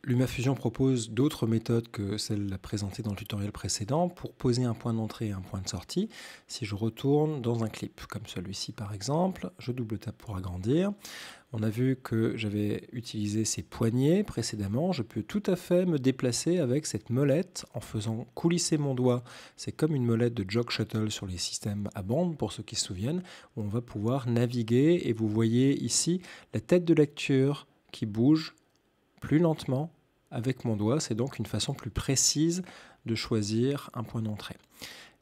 LumaFusion propose d'autres méthodes que celles présentées dans le tutoriel précédent pour poser un point d'entrée et un point de sortie. Si je retourne dans un clip, comme celui-ci par exemple, je double-tape pour agrandir. On a vu que j'avais utilisé ces poignées précédemment. Je peux tout à fait me déplacer avec cette molette en faisant coulisser mon doigt. C'est comme une molette de jog shuttle sur les systèmes à bande, pour ceux qui se souviennent, où on va pouvoir naviguer. Et vous voyez ici la tête de lecture qui bouge plus lentement avec mon doigt. C'est donc une façon plus précise de choisir un point d'entrée.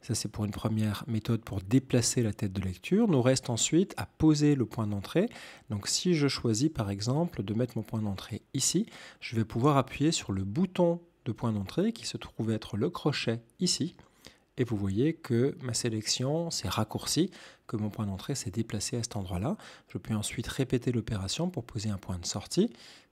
Ça, c'est pour une première méthode pour déplacer la tête de lecture. Nous reste ensuite à poser le point d'entrée. Donc si je choisis par exemple de mettre mon point d'entrée ici, je vais pouvoir appuyer sur le bouton de point d'entrée qui se trouve être le crochet ici. Et vous voyez que ma sélection s'est raccourcie, que mon point d'entrée s'est déplacé à cet endroit-là. Je peux ensuite répéter l'opération pour poser un point de sortie.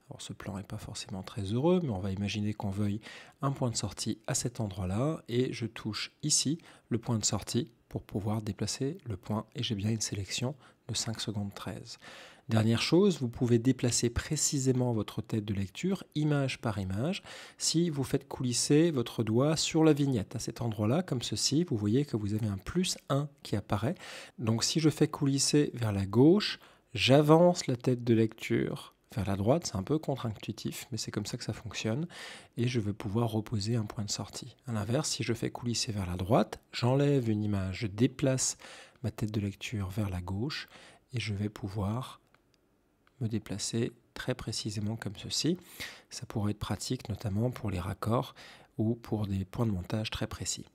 Alors ce plan n'est pas forcément très heureux, mais on va imaginer qu'on veuille un point de sortie à cet endroit-là, et je touche ici le point de sortie pour pouvoir déplacer le point, et j'ai bien une sélection de 5 secondes 13. Dernière chose, vous pouvez déplacer précisément votre tête de lecture, image par image, si vous faites coulisser votre doigt sur la vignette. À cet endroit-là, comme ceci, vous voyez que vous avez un +1 qui apparaît. Donc si je fais coulisser vers la gauche, j'avance la tête de lecture vers la droite, c'est un peu contre-intuitif, mais c'est comme ça que ça fonctionne, et je vais pouvoir reposer un point de sortie. A l'inverse, si je fais coulisser vers la droite, j'enlève une image, je déplace ma tête de lecture vers la gauche, et je vais pouvoir me déplacer très précisément comme ceci. Ça pourrait être pratique notamment pour les raccords ou pour des points de montage très précis.